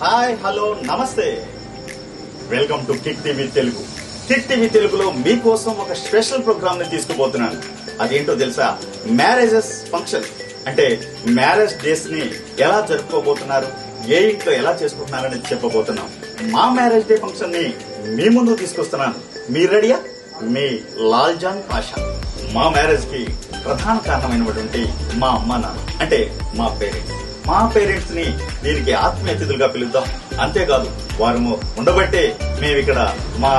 Hi hello నమస్తే, welcome to kick TV Telugu. Kick TV తెలుగులో మీకోసం ఒక స్పెషల్ ప్రోగ్రామ్ ని తీసుకుపోతున్నాను. అదేంటో తెలుసా? మ్యారేజెస్ ఫంక్షన్ అంటే మ్యారేజ్ డేస్ ని ఎలా జరుపుకోబోతున్నారు, ఏ ఇంట్లో ఎలా చేసుకుంటున్నారని చెప్పబోతున్నాం. మా మ్యారేజ్ డే ఫంక్షన్ ని మీ ముందు తీసుకొస్తున్నాను. మీరు రెడీయా? మీ లాల్జాన్ పాషా. మా మ్యారేజ్ కి ప్రధాన కారణమైనటువంటి మా అమ్మ నాన్న అంటే మా పేరెంట్స్ ని దీనికి ఆత్మీయ అతిథులుగా పిలుద్దాం. అంతేకాదు వారు ఉండబట్టే మేము ఇక్కడ మా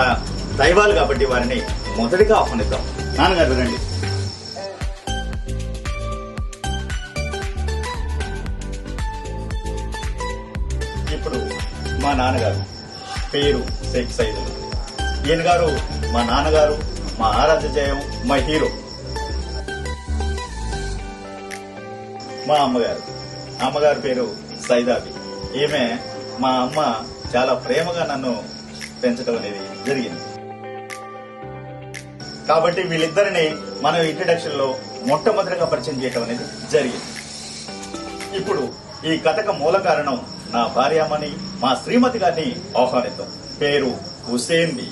దైవాలు కాబట్టి వారిని మొదటిగా ఆహ్వానిద్దాం. నాన్నగారు రండి. ఇప్పుడు మా నాన్నగారు పేరు షేక్ సైదులు. ఈయన గారు మా నాన్నగారు, మా ఆరాధ్య జయం, మా హీరో. మా అమ్మగారి పేరు సైదాబి. ఈమె మా అమ్మ చాలా ప్రేమగా నన్ను పెంచడం అనేది జరిగింది. కాబట్టి వీళ్ళిద్దరిని మనం ఇంట్రడక్షన్ లో మొట్టమొదటిగా పరిచయం చేయడం అనేది జరిగింది. ఇప్పుడు ఈ కథకు మూల కారణం నా భార్యామణి, మా శ్రీమతి గారిని ఆహ్వానిద్దాం. పేరు హుసేన్ బి.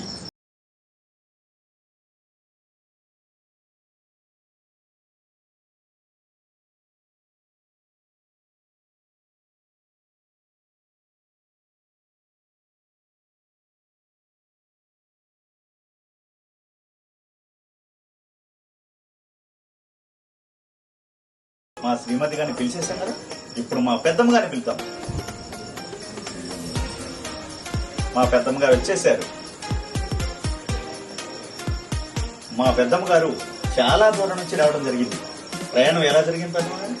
మా శ్రీమతి గారిని పిలిచేశాం కదా, ఇప్పుడు మా పెద్దమ్మ గారిని పిలుద్దాం. మా పెద్దమ్మ గారు వచ్చేశారు. మా పెద్దమ్మ గారు చాలా దూరం నుంచి రావడం జరిగింది. ప్రయాణం ఎలా జరిగింది పెద్దమ్మ గారు?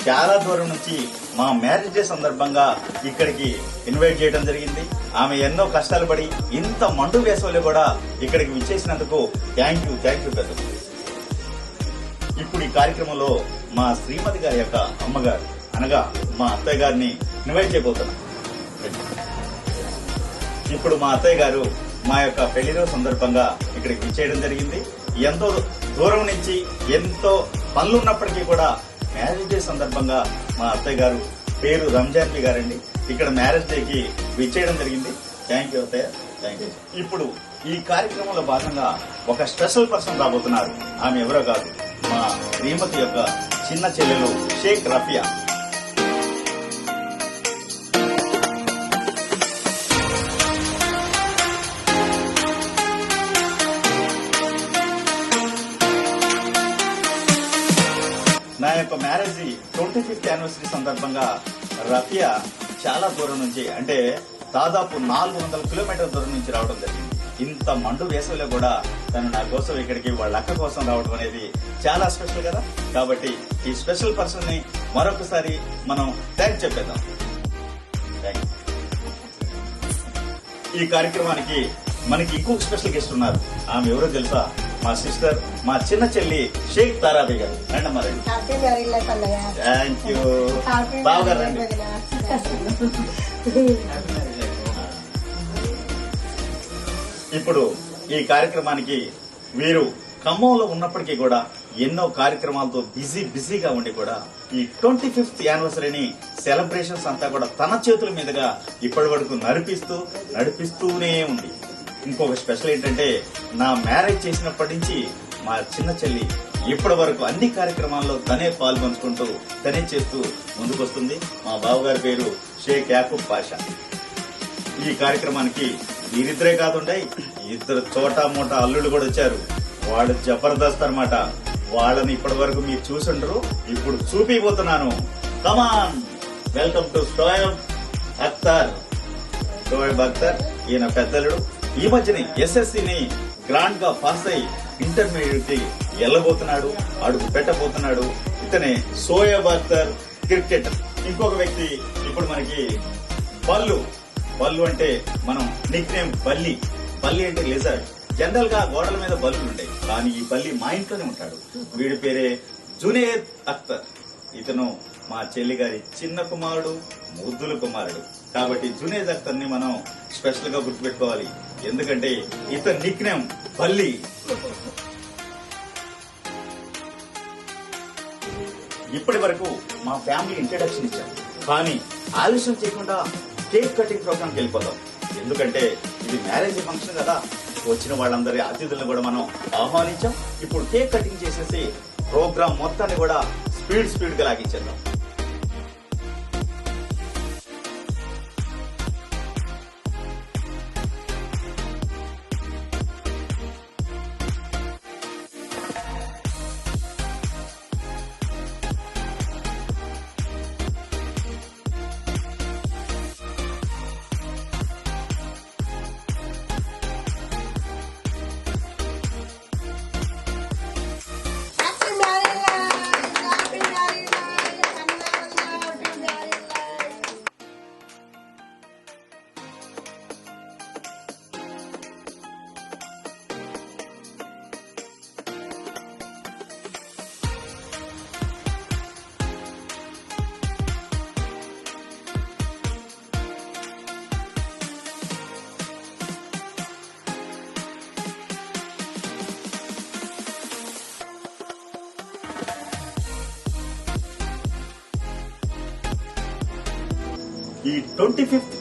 చాలా దూరం నుంచి మా మ్యారేజ్ డే సందర్భంగా ఇక్కడికి ఇన్వైట్ చేయడం జరిగింది. ఆమె ఎన్నో కష్టాలు పడి ఇంత మండు వేసవిలో కూడా ఇక్కడికి విచ్చేసినందుకు థ్యాంక్ యూ పెద్దమ్మ. ఇప్పుడు ఈ కార్యక్రమంలో మా శ్రీమతి గారి యొక్క అమ్మగారు అనగా మా అత్తయ్య గారిని ఇన్వైట్ చేయబోతున్నాం. ఇప్పుడు మా అత్తయ్య గారు మా యొక్క పెళ్లి రోజు సందర్భంగా ఇక్కడికి విచ్చేయడం జరిగింది. ఎంతో దూరం నుంచి ఎంతో పనులు ఉన్నప్పటికీ కూడా మ్యారేజ్ డే సందర్భంగా మా అత్తయ్య గారు పేరు రంజాన్ బి గారండి ఇక్కడ మ్యారేజ్ డేకి విచ్చేయడం జరిగింది. థ్యాంక్ యూ అత్తయ్య, థ్యాంక్ యూ. ఇప్పుడు ఈ కార్యక్రమంలో భాగంగా ఒక స్పెషల్ పర్సన్ రాబోతున్నారు. ఆమె ఎవరో కాదు, మా శ్రీమతి యొక్క చిన్న చెల్లెలు షేక్ రఫియా. నా యొక్క మ్యారేజ్ 25th యానివర్సరీ సందర్భంగా రఫియా చాలా దూరం నుంచి అంటే దాదాపు 400 కిలోమీటర్ల దూరం నుంచి రావడం జరిగింది. ఇంత మండు వేసవిలో కూడా తను నా కోసం ఇక్కడికి వాళ్ళ అక్క కోసం రావడం అనేది చాలా స్పెషల్ కదా. కాబట్టి ఈ స్పెషల్ పర్సన్ ని మరొకసారి మనం థ్యాంక్స్ చెప్పేద్దాం. ఈ కార్యక్రమానికి మనకి ఇంకొక స్పెషల్ గెస్ట్ ఉన్నారు. ఆమె ఎవరో తెలుసా? మా సిస్టర్, మా చిన్న చెల్లి షేక్ తారాబి గారు. రండమ్మా రండి. Thank you. బాగా రండి. ఇప్పుడు ఈ కార్యక్రమానికి వీరు ఖమ్మంలో ఉన్నప్పటికీ కూడా ఎన్నో కార్యక్రమాలతో బిజీగా ఉండి కూడా ఈ 25th యానివర్సరీని సెలబ్రేషన్స్ అంతా కూడా తన చేతుల మీదుగా ఇప్పటి వరకు నడిపిస్తూనే ఉంది. ఇంకొక స్పెషల్ ఏంటంటే నా మ్యారేజ్ చేసినప్పటి నుంచి మా చిన్న చెల్లి ఇప్పటి వరకు అన్ని కార్యక్రమాల్లో తనే పాల్పంచుకుంటూ తనే చేస్తూ ముందుకొస్తుంది. మా బావగారి పేరు షేక్ యాకూబ్ పాషా. ఈ కార్యక్రమానికి వీరిద్దరే కాదుండే ఇద్దరు చోటా మోటా అల్లుళ్ళు కూడా వచ్చారు. వాళ్ళు జబర్దస్త్ అనమాట. వాళ్ళని ఇప్పటి వరకు మీరు చూసుంటారు, ఇప్పుడు చూపిపోతున్నాను. కమాన్, వెల్కమ్ టు షోయబ్ అఖ్తర్. ఈయన పెద్దలుడు. ఈ మధ్యనే ఎస్ఎస్సిని గ్రాండ్ గా పాస్ అయి ఇంటర్మీడియట్ కి వెళ్ళబోతున్నాడు, అడుగు పెట్టబోతున్నాడు. ఇతనే షోయబ్ అఖ్తర్ క్రికెటర్. ఇంకొక వ్యక్తి ఇప్పుడు మనకి బల్లు అంటే మనం నిక్ నేమ్ బల్లి అంటే లిజర్డ్. జనరల్ గా గోడల మీద బల్లులు ఉంటాయి, కానీ ఈ బల్లి మా ఇంట్లోనే ఉంటాడు. వీడి పేరే జునేద్ అఖ్తర్. ఇతను మా చెల్లి గారి చిన్న కుమారుడు, ముద్దుల కుమారుడు. కాబట్టి జునేద్ అఖ్తర్ ని మనం స్పెషల్ గా గుర్తుపెట్టుకోవాలి. ఎందుకంటే ఇతని నిక్ నేమ్ బల్లి. ఇప్పటి వరకు మా ఫ్యామిలీ ఇంట్రడక్షన్ ఇచ్చాం. కానీ ఆలస్యం చేయకుండా కేక్ కటింగ్ ప్రోగ్రామ్కి వెళ్ళిపోదాం. ఎందుకంటే ఇది మ్యారేజ్ ఫంక్షన్ కదా, వచ్చిన వాళ్ళందరి అతిథులను కూడా మనం ఆహ్వానించాం. ఇప్పుడు కేక్ కటింగ్ చేసేసి ప్రోగ్రామ్ మొత్తాన్ని కూడా స్పీడ్ గా లాగించేద్దాం. ఈ 25th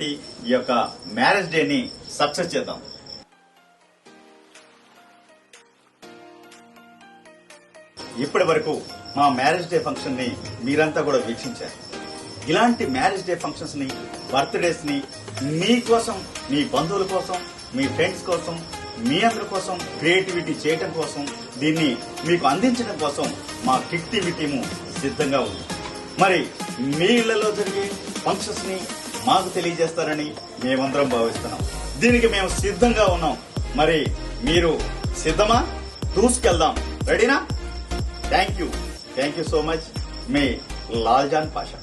ఈ యొక్క మ్యారేజ్ డేని సక్సెస్ చేద్దాం. ఇప్పటి వరకు మా మ్యారేజ్ డే ఫంక్షన్ ని మీరంతా కూడా వీక్షించారు. ఇలాంటి మ్యారేజ్ డే ఫంక్షన్స్ ని, బర్త్డేస్ ని మీకోసం, మీ బంధువుల కోసం, మీ ఫ్రెండ్స్ కోసం, మీ అందరి కోసం క్రియేటివిటీ చేయటం కోసం, దీన్ని మీకు అందించడం కోసం మా కిక్ టీవీ టీము సిద్ధంగా ఉంది. మరి మీ ఇళ్లలో జరిగే ఫంక్షన్స్ ని మాకు తెలియజేస్తారని మేమందరం భావిస్తున్నాం. దీనికి మేము సిద్ధంగా ఉన్నాం. మరి మీరు సిద్ధమా? దూసుకెళ్దాం. రెడీనా? Thank you so much. మీ లాల్జాన్ పాషా.